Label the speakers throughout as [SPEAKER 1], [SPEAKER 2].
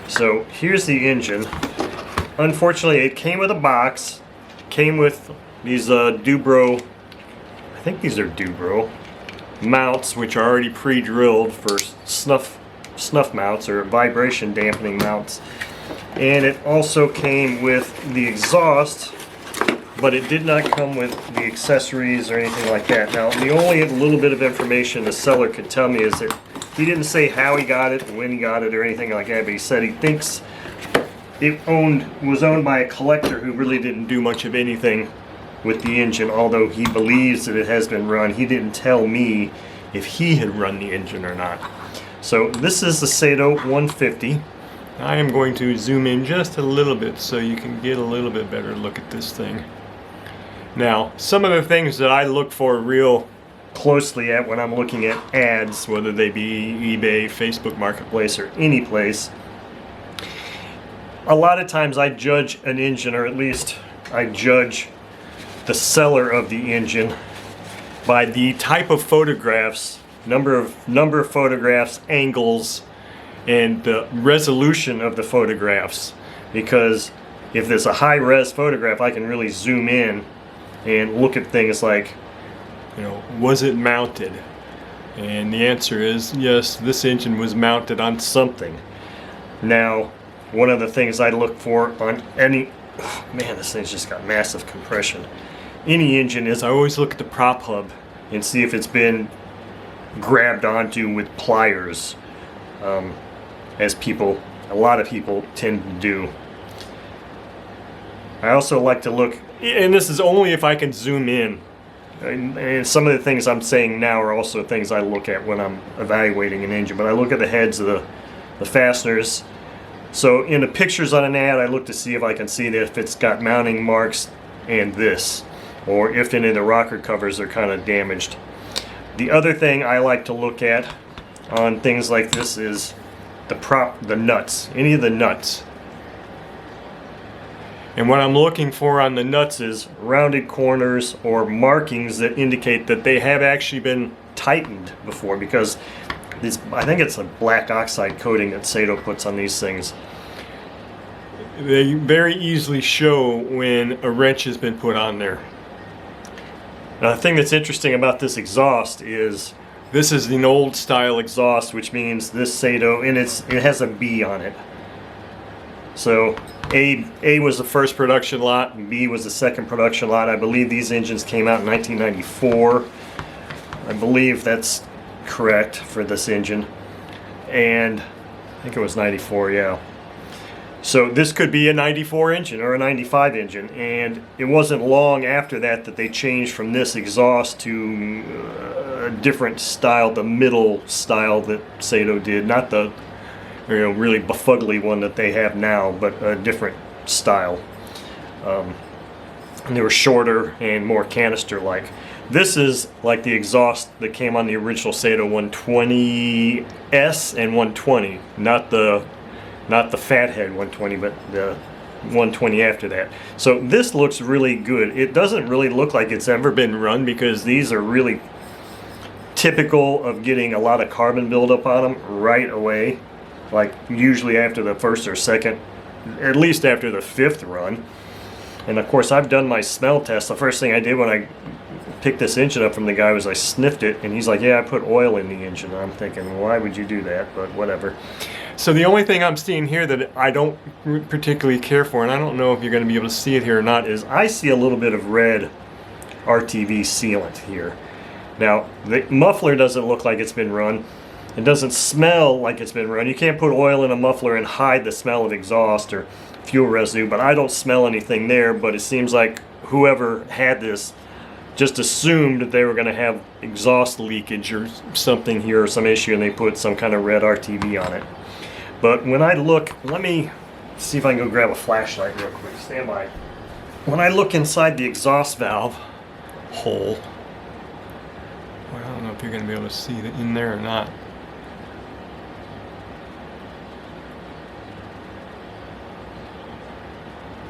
[SPEAKER 1] So here's the engine. Unfortunately, it came with a box. Came with these Dubro, I think these are Dubro mounts, which are already pre-drilled for snuff mounts or vibration dampening mounts. And it also came with the exhaust, but it did not come with the accessories or anything like that. Now, the only little bit of information the seller could tell me is that he didn't say how he got it, when he got it, or anything like that, but he said he thinks it was owned by a collector who really didn't do much of anything with the engine, although he believes that it has been run. He didn't tell me if he had run the engine or not. So this is the Saito 150. I am going to zoom in just a little bit so you can get a little bit better look at this thing. Now, some of the things that I look for real closely at when I'm looking at ads, whether they be eBay, Facebook Marketplace, or any place, a lot of times I judge an engine, or at least I judge the seller of the engine by the type of photographs, number of photographs, angles, and the resolution of the photographs. Because if there's a high-res photograph, I can really zoom in and look at things like, you know, was it mounted? And the answer is yes, this engine was mounted on something. Now, one of the things I look for on any, oh man, this thing's just got massive compression. Any engine is I always look at the prop hub and see if it's been grabbed onto with pliers, as a lot of people tend to do. I also like to look, and this is only if I can zoom in, and some of the things I'm saying now are also things I look at when I'm evaluating an engine, but I look at the heads of the fasteners. So in the pictures on an ad, I look to see if I can see that if it's got mounting marks and this, or if any of the rocker covers are kind of damaged. The other thing I like to look at on things like this is the nuts, any of the nuts. And what I'm looking for on the nuts is rounded corners or markings that indicate that they have actually been tightened before, because I think it's a black oxide coating that Saito puts on these things. They very easily show when a wrench has been put on there. Now, the thing that's interesting about this exhaust is this is an old style exhaust, which means this Saito, and it has a B on it. So A was the first production lot, and B was the second production lot. I believe these engines came out in 1994. I believe that's correct for this engine, and I think it was 94, yeah. So this could be a 94 engine or a 95 engine, and it wasn't long after that that they changed from this exhaust to a different style, the middle style that Saito did, not the really befuddly one that they have now, but a different style. And they were shorter and more canister-like. This is like the exhaust that came on the original Saito 120S and 120, not the Fathead 120, but the 120 after that. So this looks really good. It doesn't really look like it's ever been run, because these are really typical of getting a lot of carbon buildup on them right away, like usually after the first or second, at least after the fifth run. And of course, I've done my smell test. The first thing I did when I picked this engine up from the guy was I sniffed it, and he's like, yeah, I put oil in the engine. And I'm thinking, why would you do that? But whatever. So the only thing I'm seeing here that I don't particularly care for, and I don't know if you're going to be able to see it here or not, is I see a little bit of red RTV sealant here. Now, the muffler doesn't look like it's been run. It doesn't smell like it's been run. You can't put oil in a muffler and hide the smell of exhaust or fuel residue, but I don't smell anything there. But it seems like whoever had this just assumed that they were going to have exhaust leakage or something here, or some issue, and they put some kind of red RTV on it. But when I look, let me see if I can go grab a flashlight real quick. Stand by. When I look inside the exhaust valve hole, well, I don't know if you're going to be able to see it in there or not.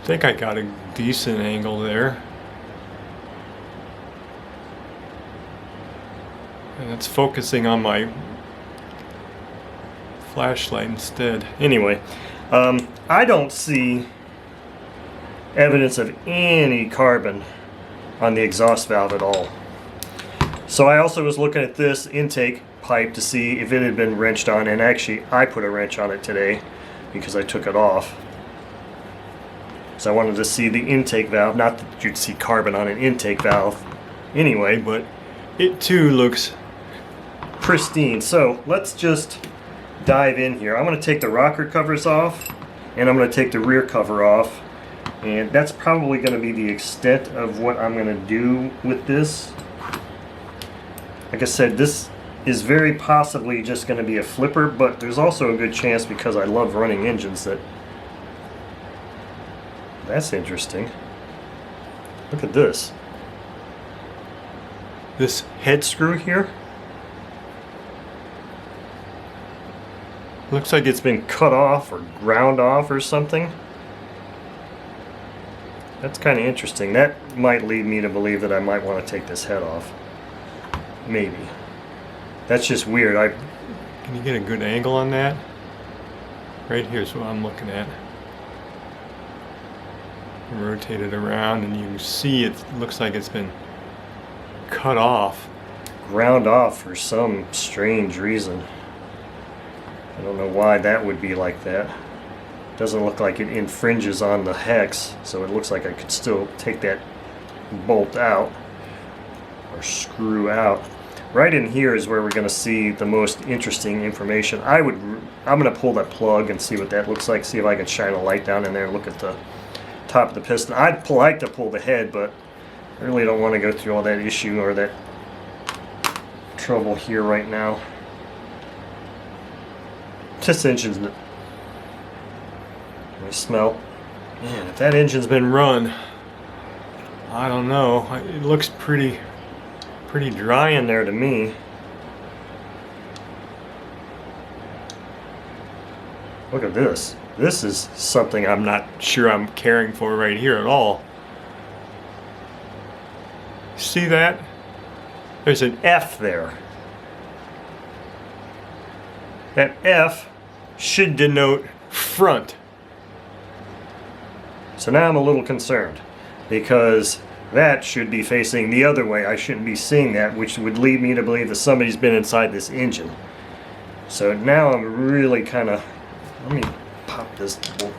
[SPEAKER 1] I think I got a decent angle there. And it's focusing on my flashlight instead. Anyway, I don't see evidence of any carbon on the exhaust valve at all. So I also was looking at this intake pipe to see if it had been wrenched on, and actually I put a wrench on it today because I took it off. So I wanted to see the intake valve, not that you'd see carbon on an intake valve anyway, but it too looks pristine. So let's just dive in here. I'm going to take the rocker covers off, and I'm going to take the rear cover off, and that's probably going to be the extent of what I'm going to do with this. Like I said, this is very possibly just going to be a flipper, but there's also a good chance, because I love running engines, that that's interesting. Look at this. This head screw here looks like it's been cut off or ground off or something. That's kind of interesting. That might lead me to believe that I might want to take this head off. Maybe. That's just weird. Can you get a good angle on that? Right here's what I'm looking at. Rotate it around and you can see it looks like it's been cut off, ground off for some strange reason. I don't know why that would be like that. Doesn't look like it infringes on the hex, so it looks like I could still take that bolt out or screw out. Right in here is where we're going to see the most interesting information. I'm going to pull that plug and see what that looks like, see if I can shine a light down in there and look at the top of the piston. I'd like to pull the head, but I really don't want to go through all that issue or that trouble here right now. This engine's... Can we smell? Man, if that engine's been run, I don't know. It looks pretty dry in there to me. Look at this. This is something I'm not sure I'm caring for right here at all. See that? There's an F there. That F should denote front. So now I'm a little concerned, because that should be facing the other way. I shouldn't be seeing that, which would lead me to believe that somebody's been inside this engine. So now I'm really kind of... Let me pop this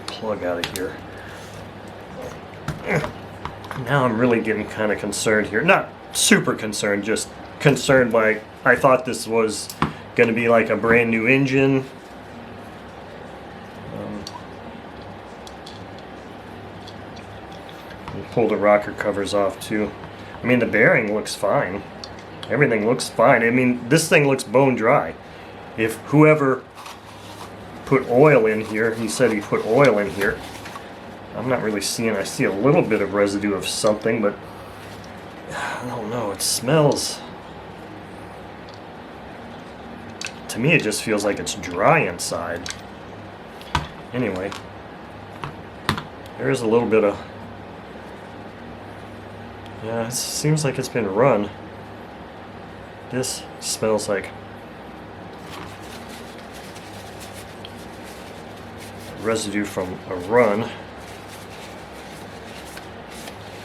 [SPEAKER 1] plug out of here. Now I'm really getting kind of concerned here. Not super concerned, just concerned by... I thought this was going to be like a brand new engine. Pull the rocker covers off too. I mean, the bearing looks fine. Everything looks fine. I mean, this thing looks bone dry. If whoever put oil in here, he said he put oil in here. I'm not really seeing, I see a little bit of residue of something, but I don't know, it smells. To me, it just feels like it's dry inside. Anyway, there's a little bit of... Yeah, it seems like it's been run. This smells like residue from a run.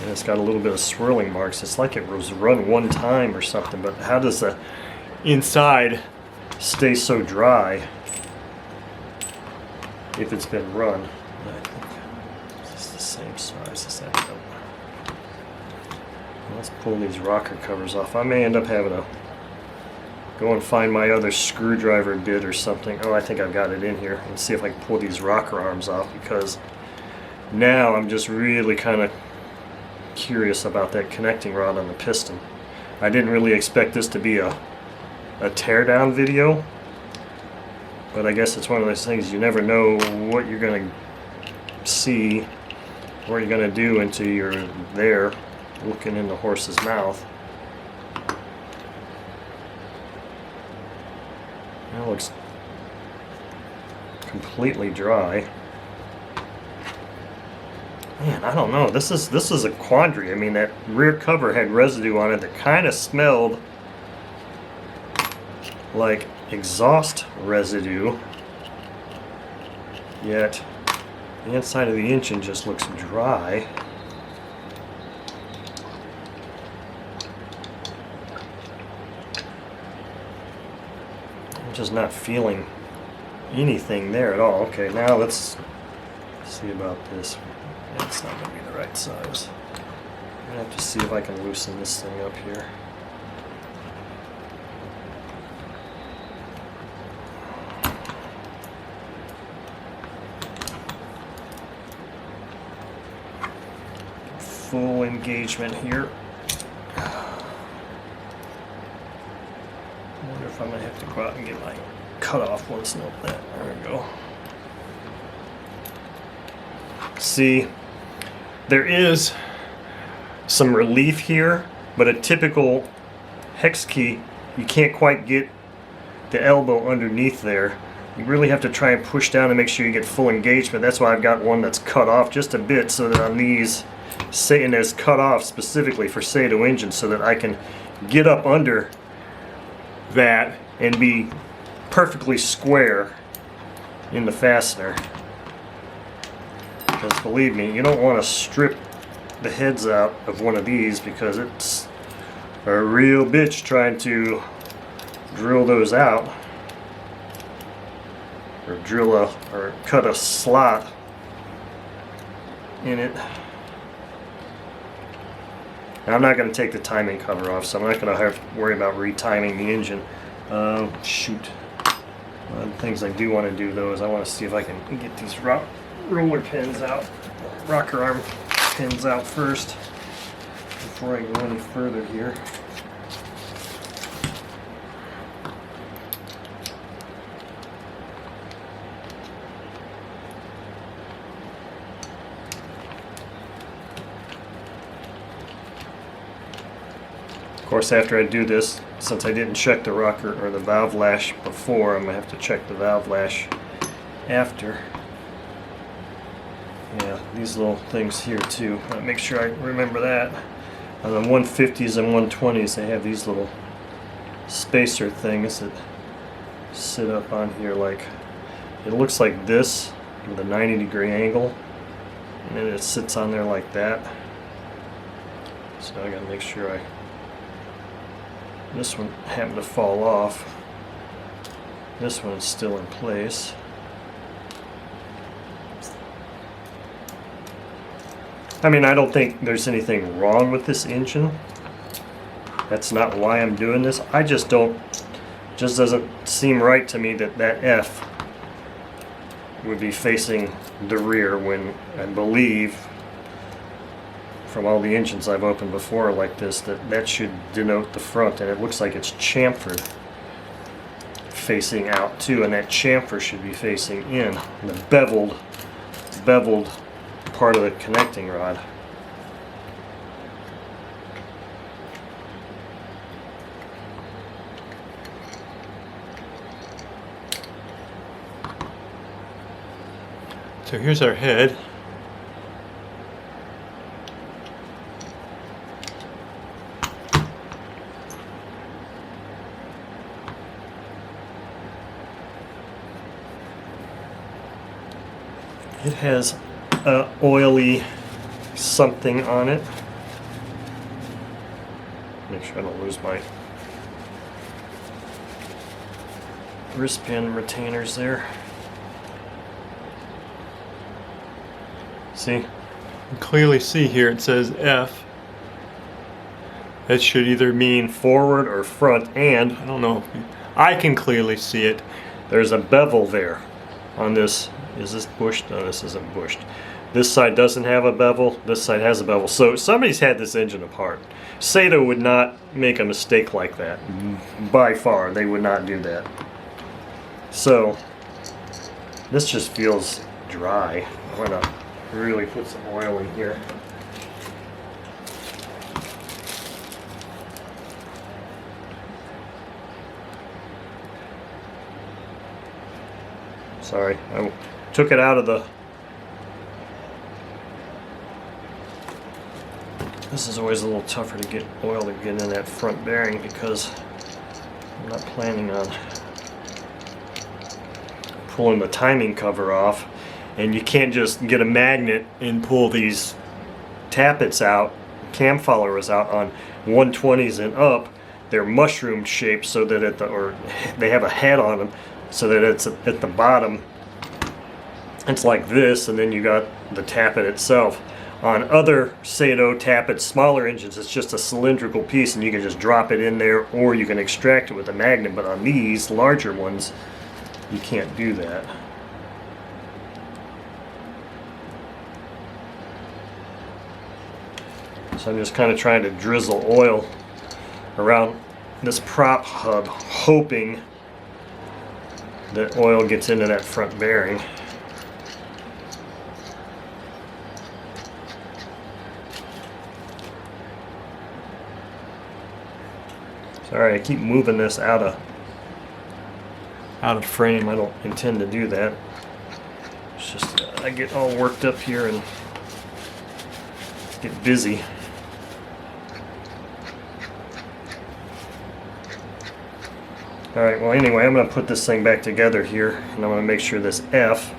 [SPEAKER 1] And it's got a little bit of swirling marks. It's like it was run one time or something, but how does the inside stay so dry if it's been run? I think it's the same size as that. Let's pull these rocker covers off. I may end up having to go and find my other screwdriver bit or something. Oh, I think I've got it in here. Let's see if I can pull these rocker arms off, because now I'm just really kind of curious about that connecting rod on the piston. I didn't really expect this to be a teardown video, but I guess it's one of those things you never know what you're going to see, what you're going to do until you're there looking in the horse's mouth. That looks completely dry. Man, I don't know. This is a quandary. I mean, that rear cover had residue on it that kind of smelled like exhaust residue, yet The inside of the engine just looks dry. I'm just not feeling anything there at all. Okay, now let's see about this. It's not going to be the right size. I'm going to have to see if I can loosen this thing up here. Full engagement here. I wonder if I'm going to have to go out and get my cutoff once. Nope, there we go. See, there is some relief here, but a typical hex key, you can't quite get the elbow underneath there. You really have to try and push down to make sure you get full engagement. That's why I've got one that's cut off just a bit, so that on these, and it's cut off specifically for Saito engines, so that I can get up under that and be perfectly square in the fastener. Because believe me, you don't want to strip the heads out of one of these, because it's a real bitch trying to drill those out, or or cut a slot in it. And I'm not going to take the timing cover off, so I'm not going to have to worry about retiming the engine. Shoot. One of the things I do want to do though is I want to see if I can get these roller pins out, rocker arm pins out first before I go any further here. Of course, after I do this, since I didn't check the rocker or the valve lash before, I'm going to have to check the valve lash after. Yeah, these little things here too. I'll make sure I remember that. On the 150s and 120s, they have these little spacer things that sit up on here like, it looks like this with a 90-degree angle, and then it sits on there like that. So I gotta make sure this one happened to fall off. This one is still in place. I mean, I don't think there's anything wrong with this engine. That's not why I'm doing this. I just doesn't seem right to me that that F would be facing the rear, when I believe from all the engines I've opened before like this, that should denote the front, and it looks like it's chamfered facing out too, and that chamfer should be facing in, the beveled part of the connecting rod.
[SPEAKER 2] So here's our head.
[SPEAKER 1] It has a oily something on it. Make sure I don't lose my wrist pin retainers there. See?
[SPEAKER 2] You can clearly see here it says F. That should either mean
[SPEAKER 1] Forward or front, and
[SPEAKER 2] I don't know. I can clearly see it.
[SPEAKER 1] there's a bevel there on this. Is this bushed? No, this isn't bushed. This side doesn't have a bevel. This side has a bevel. So somebody's had this engine apart. Saito would not make a mistake like that. By far, they would not do that. So this just feels dry. I'm gonna really put some oil in here. Sorry, I took it out of the... This is always a little tougher to get oil to get in that front bearing, because I'm not planning on pulling the timing cover off. And you can't just get a magnet and pull these tappets out, cam followers out on 120s and up. They're mushroom shaped so that or they have a head on them so that it's at the bottom. It's like this, and then you got the tappet itself. On other Saito tappets, smaller engines, it's just a cylindrical piece and you can just drop it in there, or you can extract it with a magnet. But on these larger ones, you can't do that. So I'm just kind of trying to drizzle oil around this prop hub, hoping that oil gets into that front bearing. Sorry, I keep moving this out of frame. I don't intend to do that. It's just I get all worked up here and get busy. Alright, well anyway, I'm going to put this thing back together here, and I'm going to make sure this F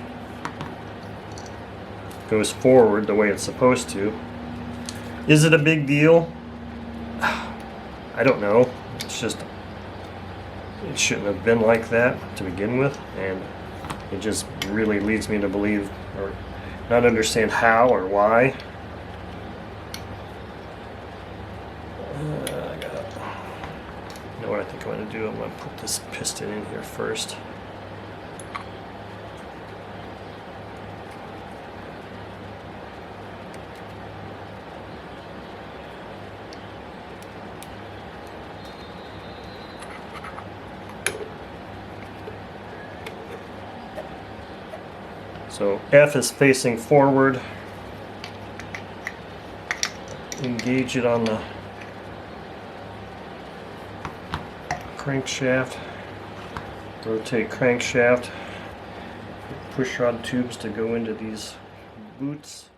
[SPEAKER 1] goes forward the way it's supposed to. Is it a big deal? I don't know. It's just, it shouldn't have been like that to begin with, and it just really leads me to believe or not understand how or why. You know what I think I'm going to do? I'm going to put this piston in here first. So F is facing forward. Engage it on the crankshaft. Rotate crankshaft. Push rod tubes to go into these boots.